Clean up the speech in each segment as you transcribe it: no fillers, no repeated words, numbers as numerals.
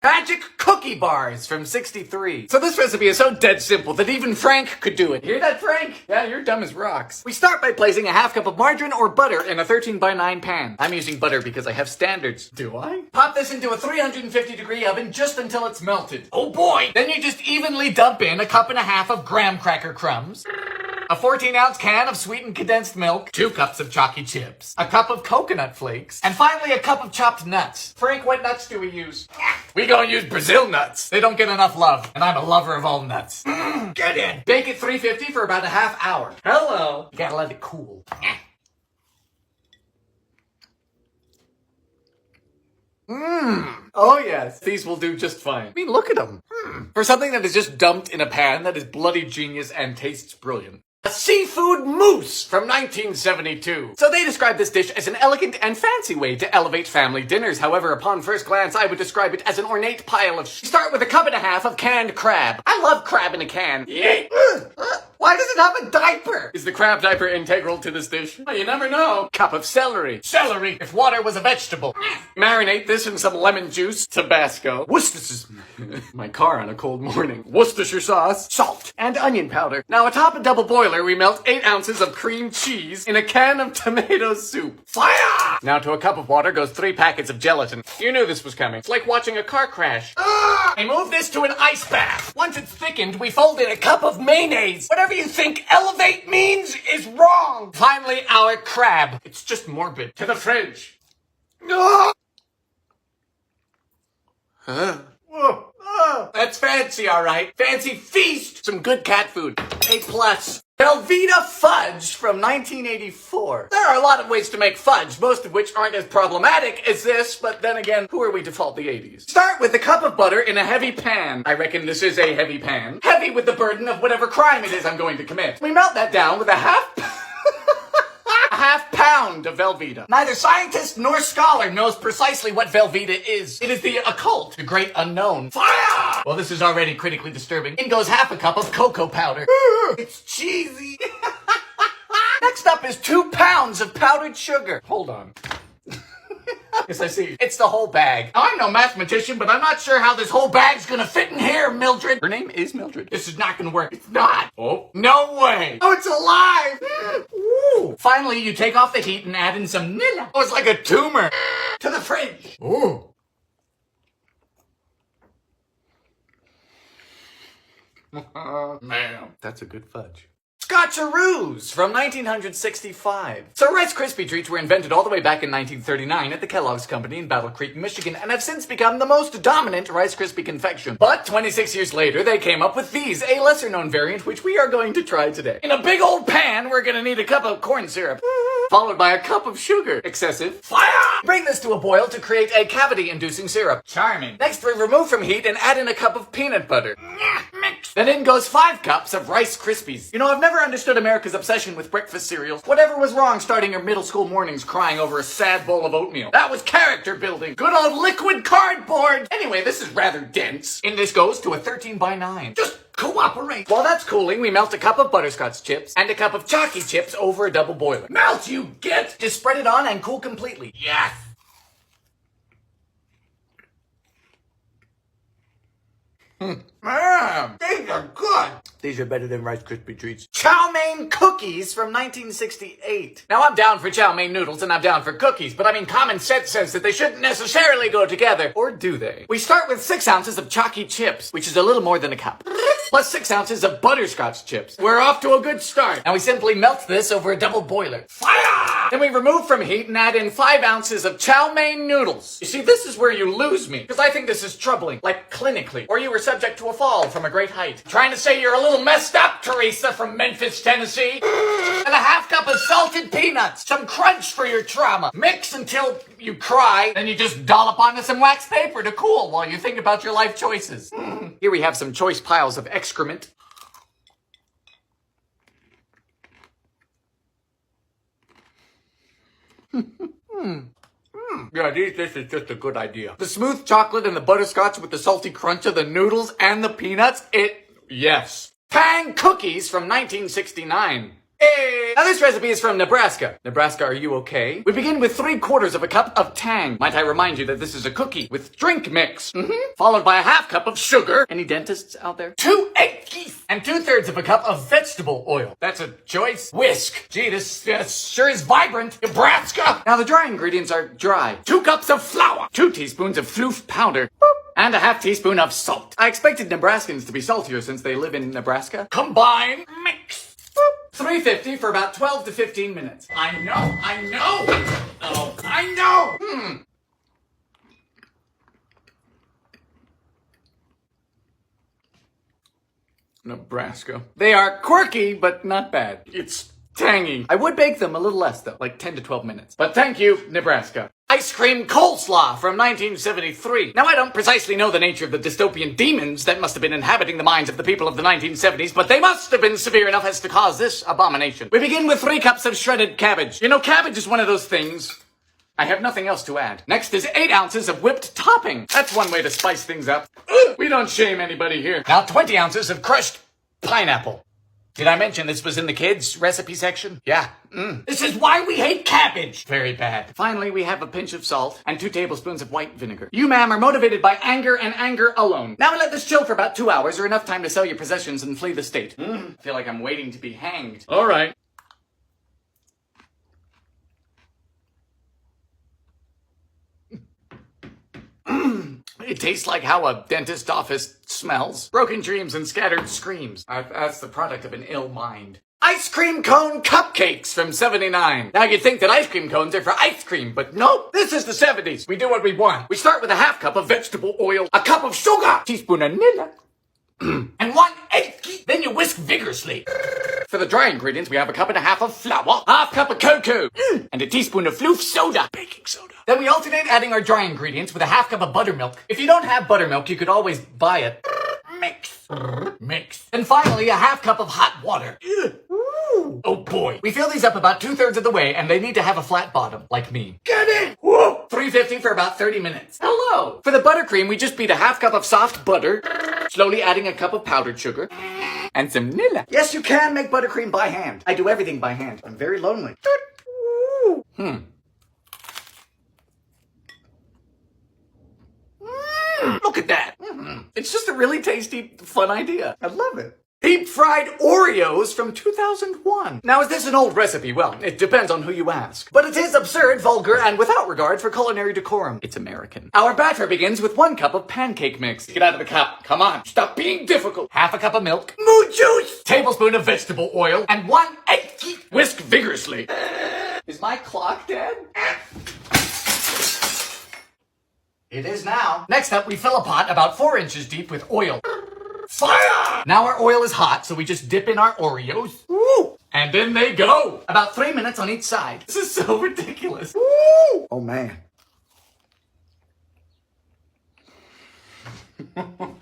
Magic cookie bars from 63. So this recipe is so dead simple that even Frank could do it. Hear that, Frank? Yeah, you're dumb as rocks. We start by placing a half cup of margarine or butter in a 13x9 pan. I'm using butter because I have standards. Do I? Pop this into a 350-degree oven just until it's melted. Oh boy! Then you just evenly dump in a cup and a half of graham cracker crumbs, a 14-ounce can of sweetened condensed milk, 2 cups of chalky chips, a cup of coconut flakes, and finally a cup of chopped nuts. Frank, what nuts do we use? We gonna use Brazil nuts. They don't get enough love, and I'm a lover of all nuts. Get in. Bake at 350 for about a half hour. Hello. You gotta let it cool. Oh yes, these will do just fine. I mean, look at them. For something that is just dumped in a pan, that is bloody genius and tastes brilliant. A seafood mousse from 1972. So they describe this dish as an elegant and fancy way to elevate family dinners. However, upon first glance, I would describe it as an ornate pile of Start with a cup and a half of canned crab. I love crab in a can. Yay! Why does it have a diaper? Is the crab diaper integral to this dish? Well, you never know. Cup of celery. Celery, if water was a vegetable. Marinate this in some lemon juice, Tabasco, Worcestershire, my car on a cold morning, Worcestershire sauce, salt, and onion powder. Now atop a double boiler, we melt 8 ounces of cream cheese in a can of tomato soup. Fire! Now to a cup of water goes 3 packets of gelatin. You knew this was coming. It's like watching a car crash. We move this to an ice bath. Once it's thickened, we fold in a cup of mayonnaise. Whatever you think elevate means is wrong. Finally, our crab. It's just morbid. To the fridge. That's fancy, all right. Fancy feast. Some good cat food. A+. Velveeta Fudge from 1984. There are a lot of ways to make fudge, most of which aren't as problematic as this, but then again, who are we to fault the 80s? Start with a cup of butter in a heavy pan. I reckon this is a heavy pan. Heavy with the burden of whatever crime it is I'm going to commit. We melt that down with a half pound of Velveeta. Neither scientist nor scholar knows precisely what Velveeta is. It is the occult, the great unknown. Fire! Well, this is already critically disturbing. In goes half a cup of cocoa powder. It's cheesy. Next up is 2 pounds of powdered sugar. Hold on. Yes, I see. It's the whole bag. Now, I'm no mathematician, but I'm not sure how this whole bag's gonna fit in here, Mildred. Her name is Mildred. This is not gonna work. It's not. Oh, no way. Oh, it's alive. Ooh. Finally, you take off the heat and add in some Nilla. Oh, it's like a tumor. To the fridge. Ooh. Man, that's a good fudge. Scotocheroos from 1965. So Rice Krispie treats were invented all the way back in 1939 at the Kellogg's Company in Battle Creek, Michigan, and have since become the most dominant Rice Krispie confection. But 26 years later, they came up with these, a lesser-known variant, which we are going to try today. In a big old pan, we're gonna need a cup of corn syrup, followed by a cup of sugar. Excessive. Fire! Bring this to a boil to create a cavity-inducing syrup. Charming. Next, we remove from heat and add in a cup of peanut butter. Mix. Then in goes 5 cups of Rice Krispies. You know, I've never understood America's obsession with breakfast cereals. Whatever was wrong starting your middle school mornings crying over a sad bowl of oatmeal? That was character building. Good old liquid cardboard. Anyway, this is rather dense. In this goes to a 13x9. Just cooperate. While that's cooling, we melt a cup of butterscotch chips and a cup of chalky chips over a double boiler. Melt, you get! Just spread it on and cool completely. Yes! Man, these are good. These are better than Rice Krispie treats. Chow Mein cookies from 1968. Now, I'm down for chow mein noodles and I'm down for cookies, but I mean, common sense says that they shouldn't necessarily go together. Or do they? We start with 6 ounces of chalky chips, which is a little more than a cup, plus 6 ounces of butterscotch chips. We're off to a good start. Now we simply melt this over a double boiler. Fire! Then we remove from heat and add in 5 ounces of chow mein noodles. You see, this is where you lose me, because I think this is troubling, like clinically, or you were subject to a fall from a great height. Trying to say you're a little messed up, Teresa from Memphis, Tennessee. And a half cup of salted peanuts, some crunch for your trauma. Mix until you cry, then you just dollop onto some wax paper to cool while you think about your life choices. Here we have some choice piles of excrement. Yeah, this is just a good idea. The smooth chocolate and the butterscotch with the salty crunch of the noodles and the peanuts, yes. Tang Cookies from 1969. Hey! Now this recipe is from Nebraska. Nebraska, are you okay? We begin with 3/4 of a cup of Tang. Might I remind you that this is a cookie with drink mix. Followed by a 1/2 cup of sugar. Any dentists out there? 2 eggs. And 2/3 of a cup of vegetable oil. That's a choice. Whisk. Gee, this sure is vibrant. Nebraska! Now the dry ingredients are dry. 2 cups of flour. 2 teaspoons of floof powder. And a 1/2 teaspoon of salt. I expected Nebraskans to be saltier since they live in Nebraska. Combine. Mix. 350 for about 12 to 15 minutes. I know. Oh, I know. Nebraska. They are quirky, but not bad. It's tangy. I would bake them a little less though, like 10 to 12 minutes. But thank you, Nebraska. Ice Cream Coleslaw from 1973. Now, I don't precisely know the nature of the dystopian demons that must have been inhabiting the minds of the people of the 1970s, but they must have been severe enough as to cause this abomination. We begin with 3 cups of shredded cabbage. You know, cabbage is one of those things. I have nothing else to add. Next is 8 ounces of whipped topping. That's one way to spice things up. We don't shame anybody here. Now, 20 ounces of crushed pineapple. Did I mention this was in the kids' recipe section? Yeah. This is why we hate cabbage. Very bad. Finally, we have a pinch of salt and 2 tablespoons of white vinegar. You, ma'am, are motivated by anger and anger alone. Now we let this chill for about 2 hours or enough time to sell your possessions and flee the state. I feel like I'm waiting to be hanged. All right. It tastes like how a dentist office smells. Broken dreams and scattered screams. That's the product of an ill mind. Ice cream cone cupcakes from 79. Now you'd think that ice cream cones are for ice cream, but nope. This is the 70s. We do what we want. We start with a 1/2 cup of vegetable oil, a cup of sugar, teaspoon of vanilla, and 1 egg. Then you whisk vigorously. For the dry ingredients, we have a 1.5 cups of flour, 1/2 cup of cocoa, and a teaspoon of floof soda, baking soda. Then we alternate adding our dry ingredients with a 1/2 cup of buttermilk. If you don't have buttermilk, you could always buy it. Mix. And finally, a 1/2 cup of hot water. Oh boy. We fill these up about 2/3 of the way, and they need to have a flat bottom, like me. Get in! 350 for about 30 minutes. Hello! For the buttercream, we just beat a 1/2 cup of soft butter, slowly adding a cup of powdered sugar, and some vanilla. Yes, you can make buttercream by hand. I do everything by hand. I'm very lonely. Look at that. It's just a really tasty, fun idea. I love it. Deep fried Oreos from 2001. Now, is this an old recipe? Well, it depends on who you ask. But it is absurd, vulgar, and without regard for culinary decorum. It's American. Our batter begins with 1 cup of pancake mix. Get out of the cup. Come on. Stop being difficult. 1/2 cup of milk. Moo juice. Tablespoon of vegetable oil. And 1 egg. Whisk vigorously. Is my clock dead? It is now. Next up, we fill a pot about 4 inches deep with oil. Fire! Now our oil is hot, so we just dip in our Oreos. Woo! And in they go. About 3 minutes on each side. This is so ridiculous. Woo! Oh, man.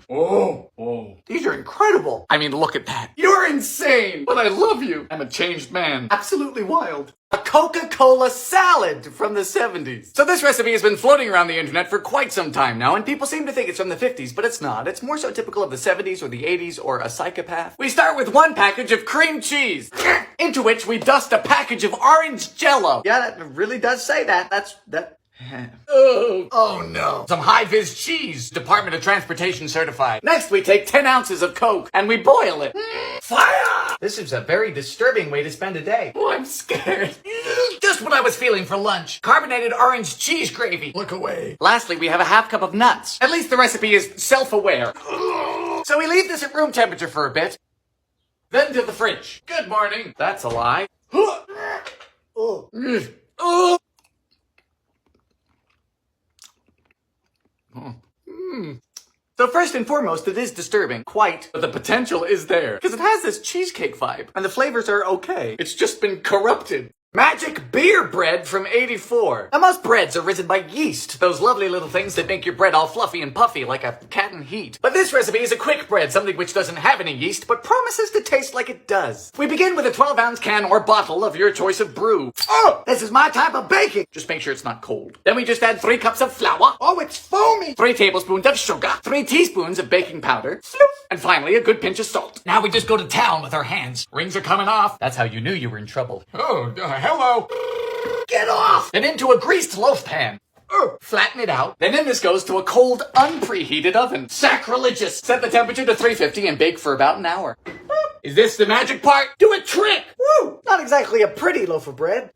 Oh. These are incredible. I mean, look at that. You're insane, but I love you. I'm a changed man. Absolutely wild. A Coca-Cola salad from the 70s. So this recipe has been floating around the internet for quite some time now, and people seem to think it's from the 50s, but it's not. It's more so typical of the 70s or the 80s or a psychopath. We start with 1 package of cream cheese, into which we dust a package of orange jello. Yeah, that really does say that. Oh no. Some high-vis cheese, Department of Transportation certified. Next, we take 10 ounces of Coke and we boil it. Fire! This is a very disturbing way to spend a day. Oh, I'm scared. Just what I was feeling for lunch. Carbonated orange cheese gravy. Look away. Lastly, we have a 1/2 cup of nuts. At least the recipe is self-aware. So we leave this at room temperature for a bit. Then to the fridge. Good morning. That's a lie. So first and foremost, it is disturbing, quite, but the potential is there. Because it has this cheesecake vibe, and the flavors are okay. It's just been corrupted. Magic BeerBread from '84. Now most breads are risen by yeast, those lovely little things that make your bread all fluffy and puffy like a cat in heat. But this recipe is a quick bread, something which doesn't have any yeast, but promises to taste like it does. We begin with a 12-ounce can or bottle of your choice of brew. Oh, this is my type of baking. Just make sure it's not cold. Then we just add 3 cups of flour. Oh, it's foamy. 3 tablespoons of sugar. 3 teaspoons of baking powder. And finally, a good pinch of salt. Now we just go to town with our hands. Rings are coming off. That's how you knew you were in trouble. Oh, hello. Get off! Then into a greased loaf pan. Flatten it out. Then in this goes to a cold, unpreheated oven. Sacrilegious! Set the temperature to 350 and bake for about an hour. Is this the magic part? Do a trick! Woo! Not exactly a pretty loaf of bread.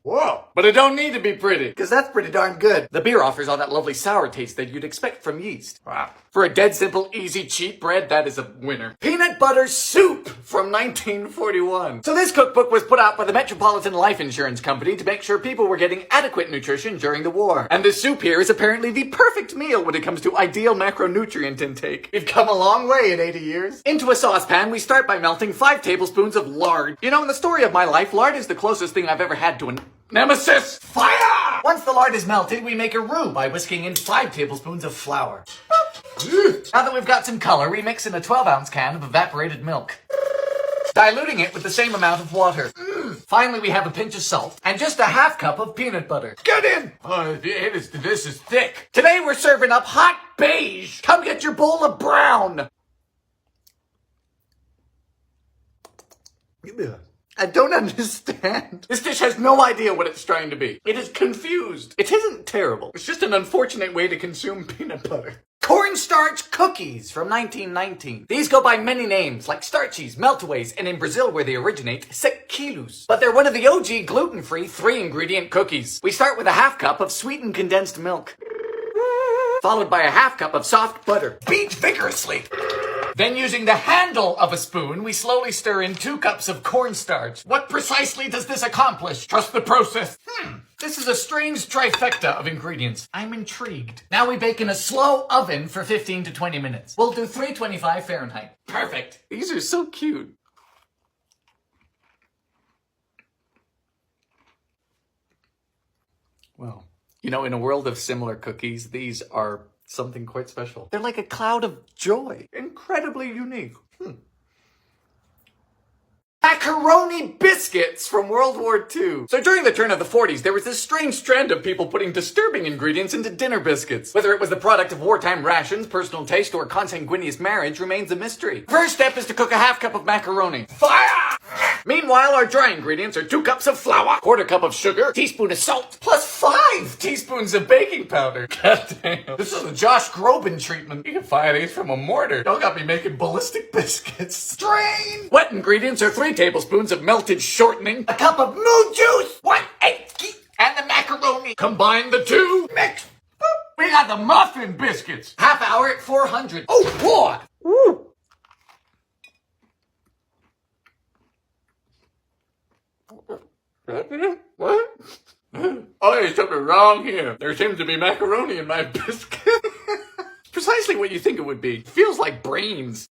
Whoa. But it don't need to be pretty. Because that's pretty darn good. The beer offers all that lovely sour taste that you'd expect from yeast. Wow. For a dead simple, easy, cheap bread, that is a winner. Peanut butter soup from 1941. So this cookbook was put out by the Metropolitan Life Insurance Company to make sure people were getting adequate nutrition during the war. And this soup here is apparently the perfect meal when it comes to ideal macronutrient intake. We've come a long way in 80 years. Into a saucepan, we start by melting 5 tablespoons of lard. You know, in the story of my life, lard is the closest thing I've ever had to an nemesis. Fire! Once the lard is melted, we make a roux by whisking in 5 tablespoons of flour. Now that we've got some color, we mix in a 12-ounce can of evaporated milk, diluting it with the same amount of water. Finally, we have a pinch of salt and just a half cup of peanut butter. Get in! This is thick. Today we're serving up hot beige. Come get your bowl of brown. I don't understand. This dish has no idea what it's trying to be. It is confused. It isn't terrible. It's just an unfortunate way to consume peanut butter. Cornstarch Cookies from 1919. These go by many names, like starchies, meltaways, and in Brazil where they originate, sequilos. But they're one of the OG gluten-free 3-ingredient cookies. We start with a half cup of sweetened condensed milk, followed by a half cup of soft butter. Beat vigorously. Then using the handle of a spoon, we slowly stir in 2 cups of cornstarch. What precisely does this accomplish? Trust the process. This is a strange trifecta of ingredients. I'm intrigued. Now we bake in a slow oven for 15 to 20 minutes. We'll do 325 Fahrenheit. Perfect. These are so cute. Well, you know, in a world of similar cookies, these are something quite special. They're like a cloud of joy. Incredibly unique. Macaroni Biscuits from World War II. So during the turn of the 40s, there was this strange trend of people putting disturbing ingredients into dinner biscuits. Whether it was the product of wartime rations, personal taste, or consanguineous marriage remains a mystery. First step is to cook a half cup of macaroni. Fire! Meanwhile, our dry ingredients are 2 cups of flour, 1/4 cup of sugar, teaspoon of salt, plus 5 teaspoons of baking powder. God damn. This is a Josh Groban treatment. You can fire these from a mortar. Y'all got me making ballistic biscuits. Strain! Wet ingredients are 3 tablespoons of melted shortening, a cup of moo juice, 1 egg, and the macaroni. Combine the two. Mix. Boop. We got the muffin biscuits. Half hour at 400. Oh, boy! Woo! What? Oh, there's something wrong here. There seems to be macaroni in my biscuit. Precisely what you think it would be. Feels like brains.